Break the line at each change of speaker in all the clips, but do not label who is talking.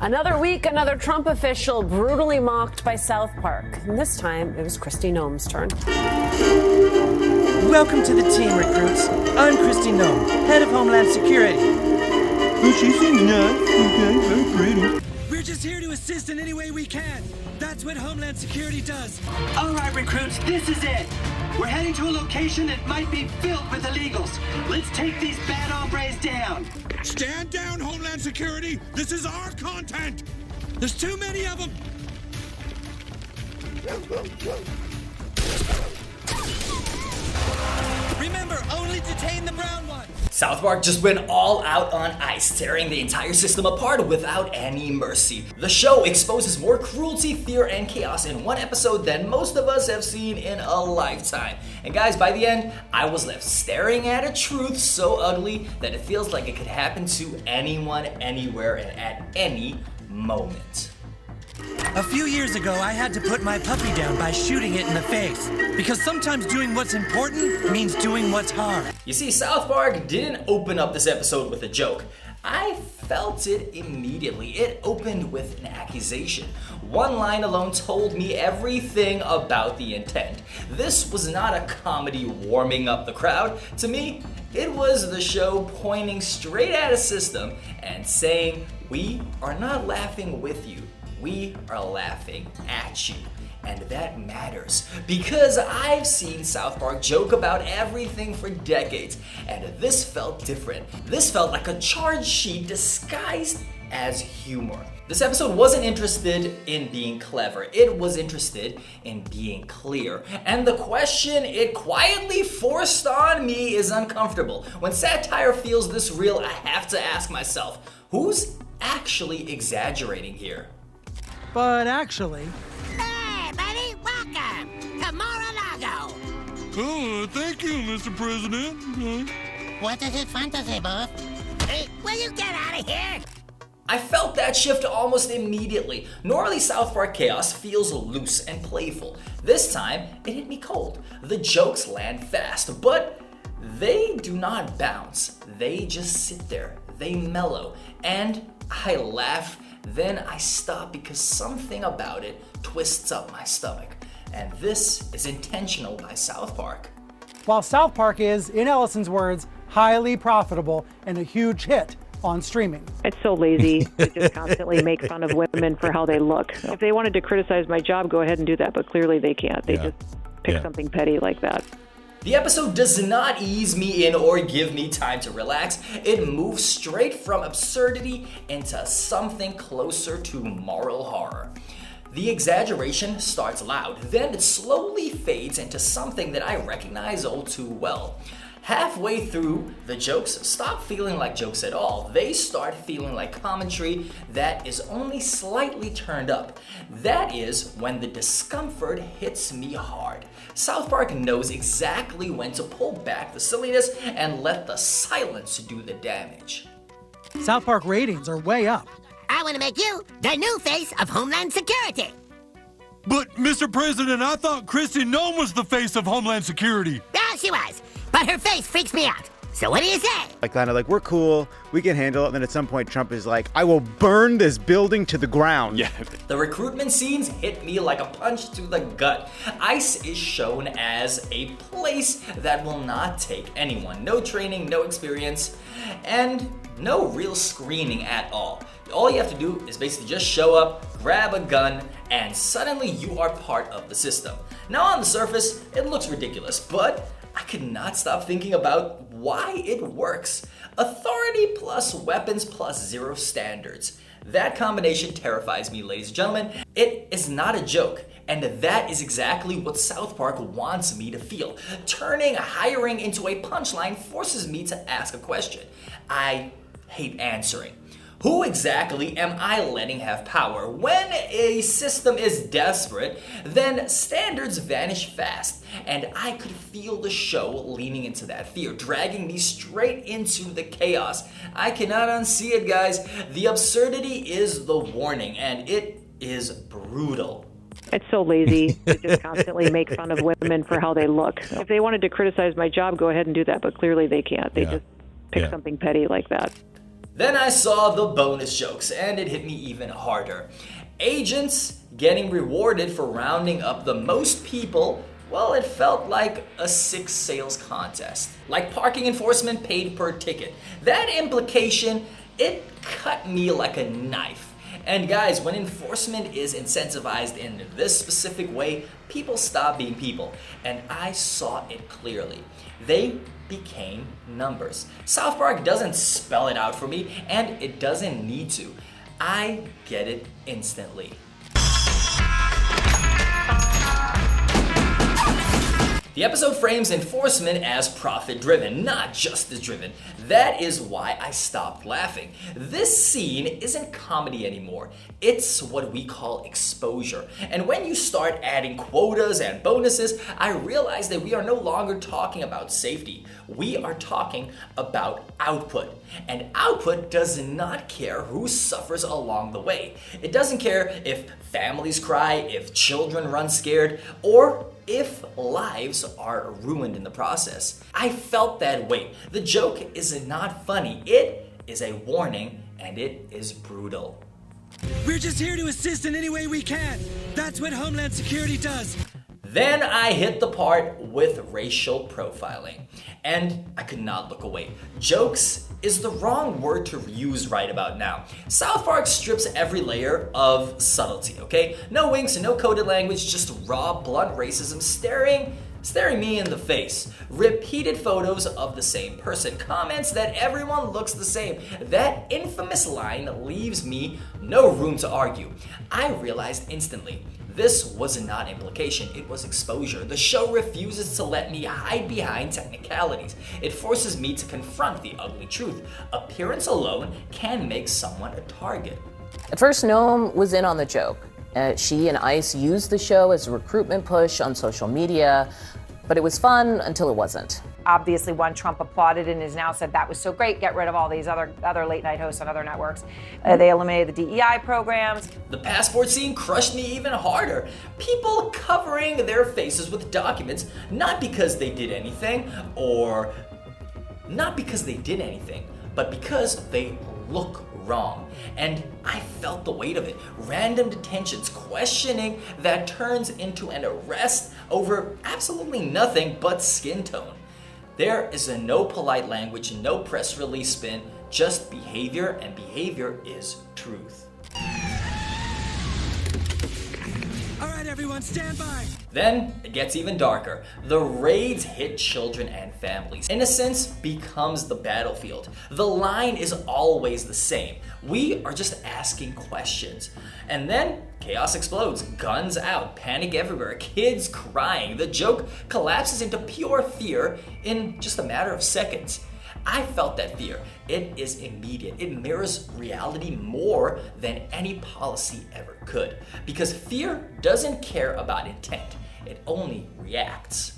Another week, another Trump official brutally mocked by South Park. And this time, it was Kristi Noem's turn.
Welcome to the team, recruits. I'm Kristi Noem, head of Homeland Security.
Oh, she seems nice. Okay, very pretty.
We're just here to assist in any way we can. That's what Homeland Security does.
All right, recruits, this is it. We're heading to a location that might be filled with illegals. Let's take these bad hombres down.
Stand down, Homeland Security! This is our content!
There's too many of them. Remember, only detain the brown one.
South Park just went all out on ice, tearing the entire system apart without any mercy. The show exposes more cruelty, fear, and chaos in one episode than most of us have seen in a lifetime. And guys, by the end, I was left staring at a truth so ugly that it feels like it could happen to anyone, anywhere, and at any moment.
A few years ago, I had to put my puppy down by shooting it in the face. Because sometimes doing what's important means doing what's hard.
You see, South Park didn't open up this episode with a joke. I felt it immediately. It opened with an accusation. One line alone told me everything about the intent. This was not a comedy warming up the crowd. To me, it was the show pointing straight at a system and saying, "We are not laughing with you. We are laughing at you." And that matters because I've seen South Park joke about everything for decades, and this felt different. This felt like a charge sheet disguised as humor. This episode wasn't interested in being clever, it was interested in being clear. And the question it quietly forced on me is uncomfortable. When satire feels this real, I have to ask myself, who's actually exaggerating here?
But actually...
Hey, buddy, welcome to Mar-a-Lago.
Oh, thank you, Mr. President.
What is it fantasy, buff? Hey, will you get out of here?
I felt that shift almost immediately. Normally, South Park chaos feels loose and playful. This time, it hit me cold. The jokes land fast, but they do not bounce. They just sit there. They mellow. And I laugh. Then I stop because something about it twists up my stomach. And this is intentional by South Park.
While South Park is, in Ellison's words, highly profitable and a huge hit on streaming.
It's so lazy to just constantly make fun of women for how they look. If they wanted to criticize my job, go ahead and do that, but clearly they can't. They just pick something petty like that.
The episode does not ease me in or give me time to relax. It moves straight from absurdity into something closer to moral horror. The exaggeration starts loud, then it slowly fades into something that I recognize all too well. Halfway through, the jokes stop feeling like jokes at all. They start feeling like commentary that is only slightly turned up. That is when the discomfort hits me hard. South Park knows exactly when to pull back the silliness and let the silence do the damage.
South Park ratings are way up.
I want to make you the new face of Homeland Security.
But, Mr. President, I thought Kristi Noem was the face of Homeland Security.
Yeah, she was, but her face freaks me out. So what do you say?
Like, kind of like, we're cool, we can handle it, and then at some point Trump is like, I will burn this building to the ground.
Yeah. The recruitment scenes hit me like a punch to the gut. ICE is shown as a place that will not take anyone. No training, no experience, and no real screening at all. All you have to do is basically just show up, grab a gun, and suddenly you are part of the system. Now on the surface, it looks ridiculous, but I could not stop thinking about why it works. Authority plus weapons plus zero standards. That combination terrifies me, ladies and gentlemen. It is not a joke. And that is exactly what South Park wants me to feel. Turning hiring into a punchline forces me to ask a question I hate answering. Who exactly am I letting have power? When a system is desperate, then standards vanish fast. And I could feel the show leaning into that fear, dragging me straight into the chaos. I cannot unsee it, guys. The absurdity is the warning, and it is brutal.
It's so lazy to just constantly make fun of women for how they look. If they wanted to criticize my job, go ahead and do that, but clearly they can't. They just pick something petty like that.
Then I saw the bonus jokes, and it hit me even harder. Agents getting rewarded for rounding up the most people. Well, it felt like a 6 sales contest. Like parking enforcement paid per ticket. That implication, it cut me like a knife. And guys, when enforcement is incentivized in this specific way, people stop being people. And I saw it clearly. They became numbers. South Park doesn't spell it out for me, and it doesn't need to. I get it instantly. The episode frames enforcement as profit-driven, not justice-driven. That is why I stopped laughing. This scene isn't comedy anymore. It's what we call exposure. And when you start adding quotas and bonuses, I realize that we are no longer talking about safety. We are talking about output. And output does not care who suffers along the way. It doesn't care if families cry, if children run scared, or if lives are ruined in the process. I felt that way. The joke is not funny. It is a warning, and it is brutal.
We're just here to assist in any way we can. That's what Homeland Security does.
Then I hit the part with racial profiling, and I could not look away. Jokes is the wrong word to use right about now. South Park strips every layer of subtlety, okay? No winks and no coded language, just raw, blunt racism staring me in the face. Repeated photos of the same person. Comments that everyone looks the same. That infamous line leaves me no room to argue. I realized instantly, this was not implication, it was exposure. The show refuses to let me hide behind technicalities. It forces me to confront the ugly truth. Appearance alone can make someone a target.
At first, Noam was in on the joke. She and Ice used the show as a recruitment push on social media, but it was fun until it wasn't.
Obviously, one Trump applauded and has now said that was so great, get rid of all these other late night hosts on other networks. They eliminated the DEI programs.
The passport scene crushed me even harder. People covering their faces with documents, not because they did anything, but because they look wrong. And I felt the weight of it. Random detentions, questioning that turns into an arrest over absolutely nothing but skin tone. There is no polite language, no press release spin, just behavior, and behavior is truth.
All right, everyone, stand by.
Then it gets even darker. The raids hit children and families. Innocence becomes the battlefield. The line is always the same. We are just asking questions. And then chaos explodes, guns out, panic everywhere, kids crying. The joke collapses into pure fear in just a matter of seconds. I felt that fear. It is immediate. It mirrors reality more than any policy ever could. Because fear doesn't care about intent. It only reacts.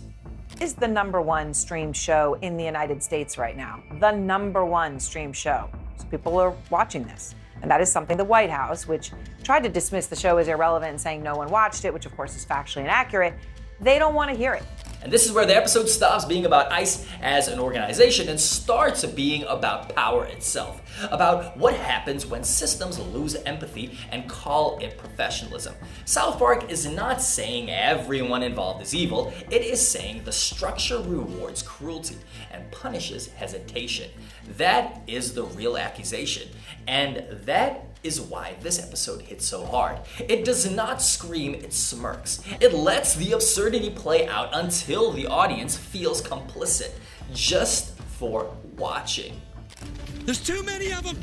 Is the #1 streamed show in the United States right now. The #1 streamed show. So people are watching this. And that is something the White House, which tried to dismiss the show as irrelevant and saying no one watched it, which of course is factually inaccurate, they don't want to hear it.
And this is where the episode stops being about ICE as an organization and starts being about power itself. About what happens when systems lose empathy and call it professionalism. South Park is not saying everyone involved is evil. It is saying the structure rewards cruelty and punishes hesitation. That is the real accusation. And that is why this episode hits so hard. It does not scream, it smirks. It lets the absurdity play out until the audience feels complicit, just for watching.
There's too many of them.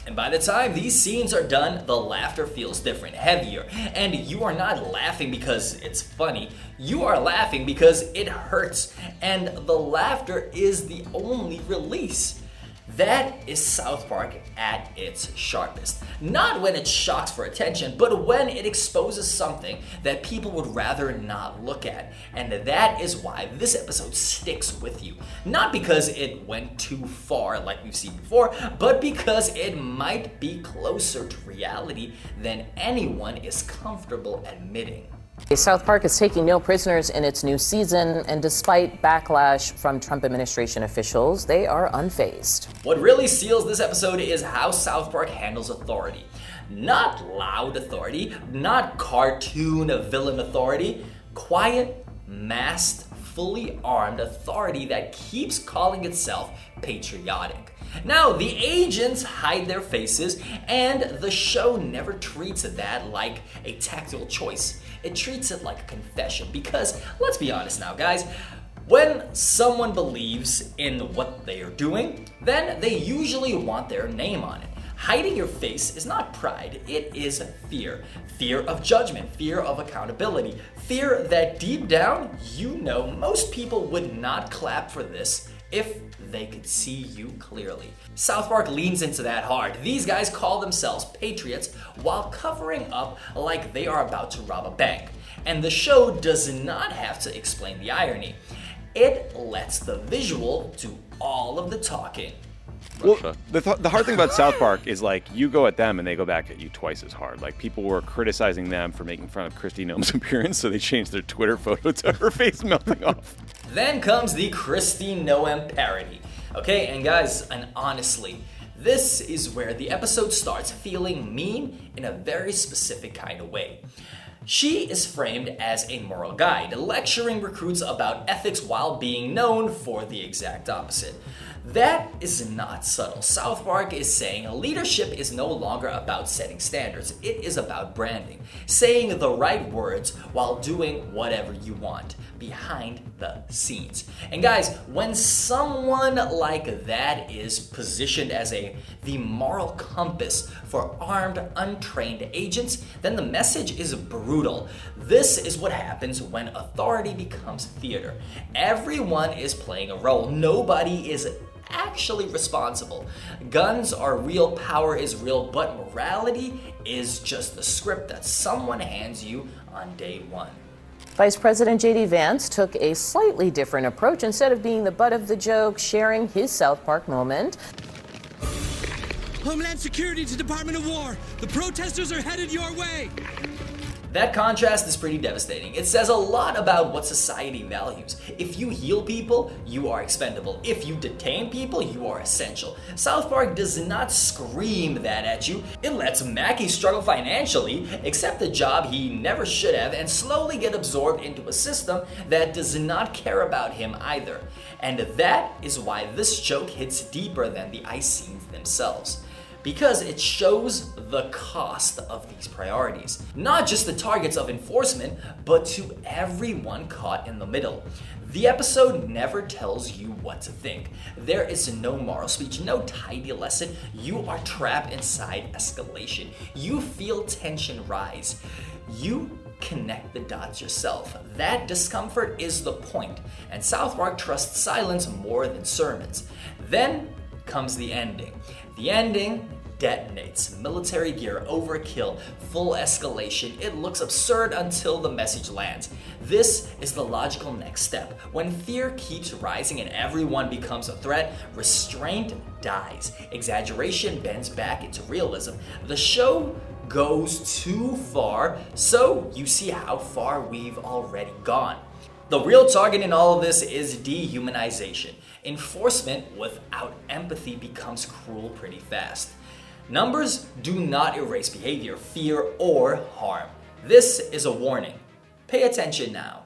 And by the time these scenes are done, the laughter feels different, heavier. And you are not laughing because it's funny. You are laughing because it hurts. And the laughter is the only release. That is South Park at its sharpest. Not when it shocks for attention, but when it exposes something that people would rather not look at. And that is why this episode sticks with you. Not because it went too far like we've seen before, but because it might be closer to reality than anyone is comfortable admitting.
South Park is taking no prisoners in its new season, and despite backlash from Trump administration officials, they are unfazed.
What really seals this episode is how South Park handles authority. Not loud authority, not cartoon villain authority, quiet, masked, fully armed authority that keeps calling itself patriotic. Now, the agents hide their faces, and the show never treats that like a tactical choice. It treats it like a confession because, let's be honest now, guys, when someone believes in what they are doing, then they usually want their name on it. Hiding your face is not pride, it is fear. Fear of judgment, fear of accountability, fear that deep down, you know most people would not clap for this if they could see you clearly. South Park leans into that hard. These guys call themselves patriots while covering up like they are about to rob a bank. And the show does not have to explain the irony. It lets the visual do all of the talking.
Well, the hard thing about South Park is, like, you go at them and they go back at you twice as hard. Like, people were criticizing them for making fun of Kristi Noem's appearance, so they changed their Twitter photo to her face melting off.
Then comes the Kristi Noem parody. Okay, and guys, and honestly, this is where the episode starts feeling mean in a very specific kind of way. She is framed as a moral guide, lecturing recruits about ethics while being known for the exact opposite. That is not subtle. South Park is saying leadership is no longer about setting standards. It is about branding, saying the right words while doing whatever you want behind the scenes. And guys, when someone like that is positioned as the moral compass for armed, untrained agents, then the message is brutal. This is what happens when authority becomes theater. Everyone is playing a role. Nobody is actually responsible. Guns are real, power is real, but morality is just the script that someone hands you on day one.
Vice President J.D. Vance took a slightly different approach. Instead of being the butt of the joke, sharing his South Park moment.
Homeland Security to Department of War. The protesters are headed your way.
That contrast is pretty devastating. It says a lot about what society values. If you heal people, you are expendable. If you detain people, you are essential. South Park does not scream that at you. It lets Mackie struggle financially, accept a job he never should have, and slowly get absorbed into a system that does not care about him either. And that is why this joke hits deeper than the ice scenes themselves. Because it shows the cost of these priorities. Not just the targets of enforcement, but to everyone caught in the middle. The episode never tells you what to think. There is no moral speech, no tidy lesson. You are trapped inside escalation. You feel tension rise. You connect the dots yourself. That discomfort is the point. And South Park trusts silence more than sermons. Then comes the ending. The ending detonates. Military gear, overkill, full escalation. It looks absurd until the message lands. This is the logical next step. When fear keeps rising and everyone becomes a threat, restraint dies. Exaggeration bends back into realism. The show goes too far, so you see how far we've already gone. The real target in all of this is dehumanization. Enforcement without empathy becomes cruel pretty fast. Numbers do not erase behavior, fear, or harm. This is a warning. Pay attention now.